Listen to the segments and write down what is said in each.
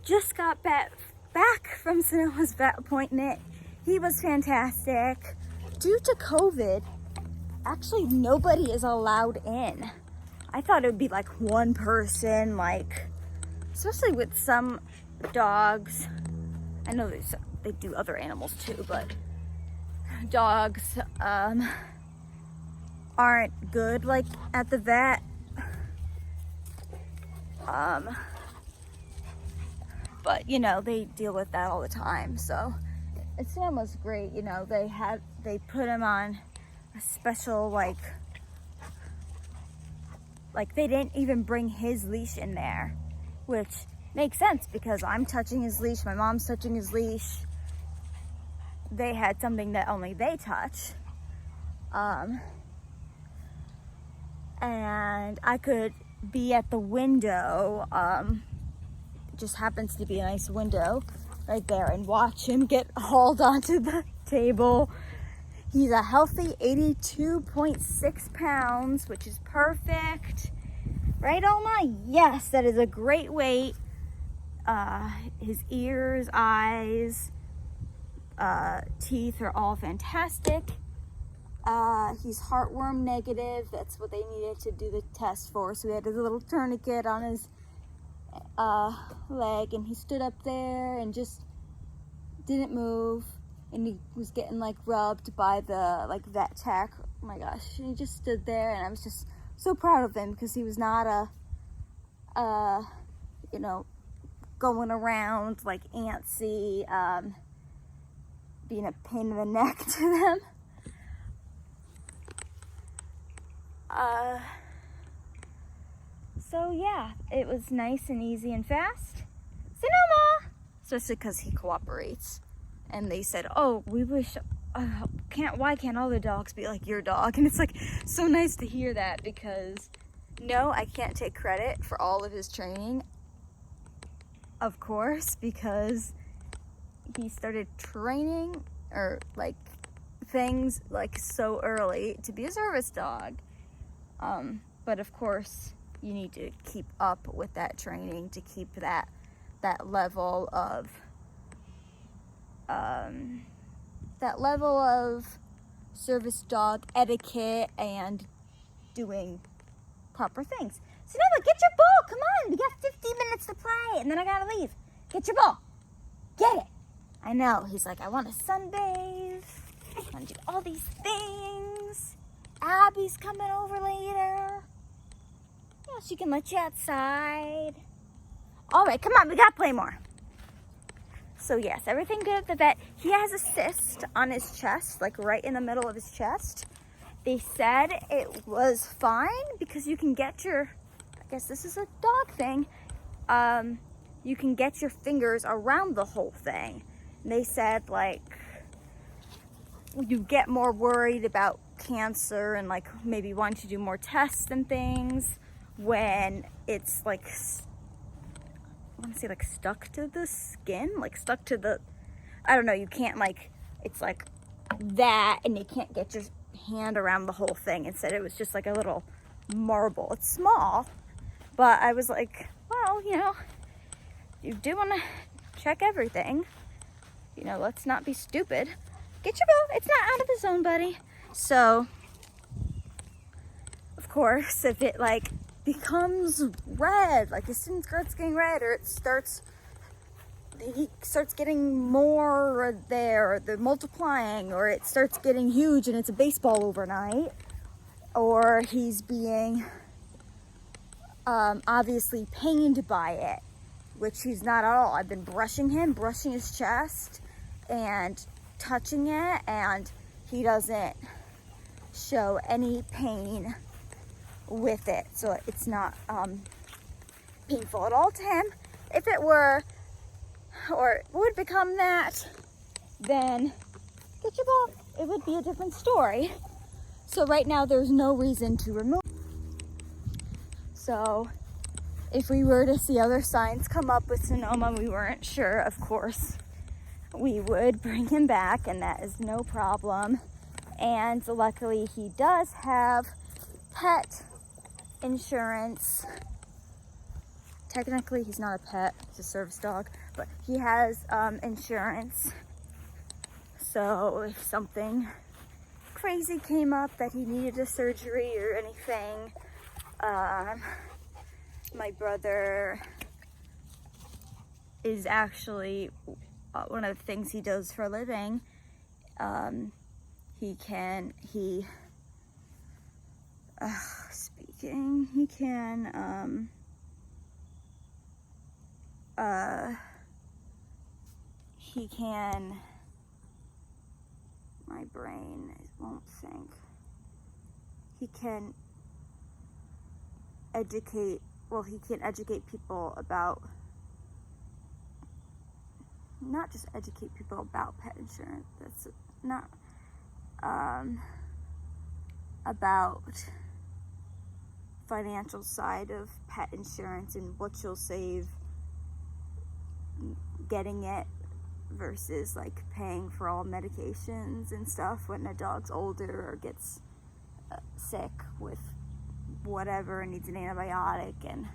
just got back from Sonoma'S vet appointment. He was fantastic. Due to COVID, actually nobody is allowed in. I thought it would be like one person, like, especially with some dogs. I know they do other animals too, but dogs aren't good like at the vet. But you know, they deal with that all the time. So Sam was great. You know, they put him on a special like they didn't even bring his leash in there, which makes sense because I'm touching his leash, my mom's touching his leash. They had something that only they touch. And I could be at the window, it just happens to be a nice window right there, and watch him get hauled onto the table. He's a healthy 82.6 pounds, which is perfect. Right, Oma? Yes, that is a great weight. His ears, eyes, teeth are all fantastic. He's heartworm negative. That's what they needed to do the test for. So we had a little tourniquet on his leg, and he stood up there and just didn't move. And he was getting like rubbed by the vet tech. Oh my gosh, he just stood there, and I was just so proud of him because he was not you know, going around like antsy, being a pain in the neck to them. So yeah, it was nice and easy and fast. Sonoma! Especially because he cooperates. And they said, oh, we wish, why can't all the dogs be like your dog? And it's like so nice to hear that, because no, I can't take credit for all of his training, of course, because he started training or like things like so early to be a service dog. But of course, you need to keep up with that training to keep that level of service dog etiquette and doing proper things. So now, get your ball. Come on, we got 15 minutes to play, and then I gotta leave. Get your ball. Get it. I know. He's like, I want to sunbathe. I want to do all these things. Abby's coming over later. Yeah, she can let you outside. All right, come on, we gotta play more. So yes, everything good at the vet. He has a cyst on his chest, like right in the middle of his chest. They said it was fine because you can get your, I guess this is a dog thing, you can get your fingers around the whole thing. And they said like you get more worried about cancer and like maybe want to do more tests and things when it's like, I want to say like stuck to the skin, like stuck to the, I don't know, you can't like, it's like that, and you can't get your hand around the whole thing. Instead it was just like a little marble. It's small, but I was like, well, you know, you do want to check everything, you know, let's not be stupid. Get your ball. It's not out of the zone, buddy. So of course, if it like becomes red, like as soon as it starts getting red, or he starts getting more there, or they're multiplying, or it starts getting huge and it's a baseball overnight, or he's being obviously pained by it, which he's not at all. I've been brushing his chest and touching it, and he doesn't show any pain with it, so it's not painful at all to him. If it were, or would become that, then get your ball. It would be a different story. So right now there's no reason to remove. So if we were to see other signs come up with Sonoma, we weren't sure, of course, we would bring him back, and that is no problem. And luckily he does have pet insurance technically he's not a pet, he's a service dog, but he has insurance. So if something crazy came up that he needed a surgery or anything, my brother is actually one of the things he does for a living. He can my brain won't think. He can educate people about, not just educate people about pet insurance, that's not, about financial side of pet insurance and what you'll save getting it versus like paying for all medications and stuff when a dog's older or gets sick with whatever and needs an antibiotic. And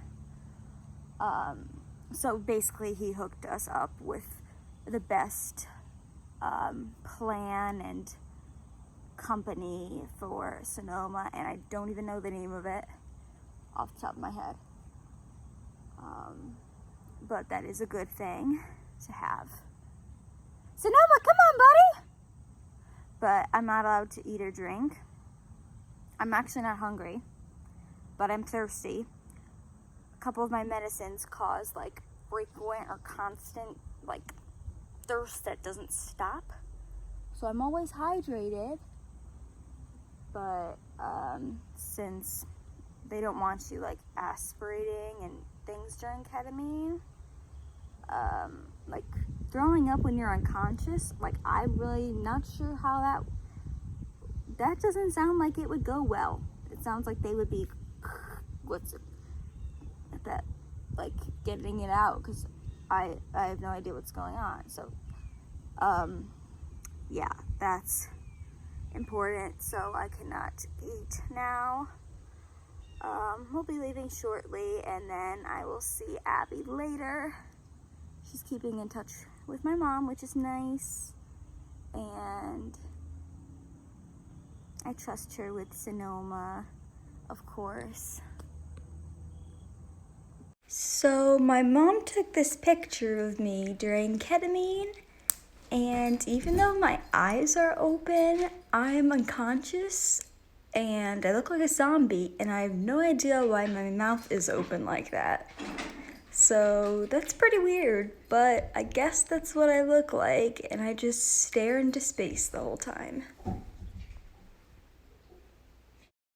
so basically he hooked us up with the best plan and company for Sonoma, and I don't even know the name of it off the top of my head, but that is a good thing to have. Sonoma, come on, buddy! But I'm not allowed to eat or drink. I'm actually not hungry, but I'm thirsty. A couple of my medicines cause like frequent or constant like thirst that doesn't stop. So I'm always hydrated, but since they don't want you like aspirating and things during ketamine, like throwing up when you're unconscious, like I'm really not sure how that doesn't sound like it would go well. It sounds like they would be like getting it out, because I have no idea what's going on. So yeah, that's important. So I cannot eat now. We'll be leaving shortly, and then I will see Abby later. She's keeping in touch with my mom, which is nice, and I trust her with Sonoma, of course. So my mom took this picture of me during ketamine, and even though my eyes are open, I'm unconscious and I look like a zombie, and I have no idea why my mouth is open like that. So that's pretty weird, but I guess that's what I look like, and I just stare into space the whole time.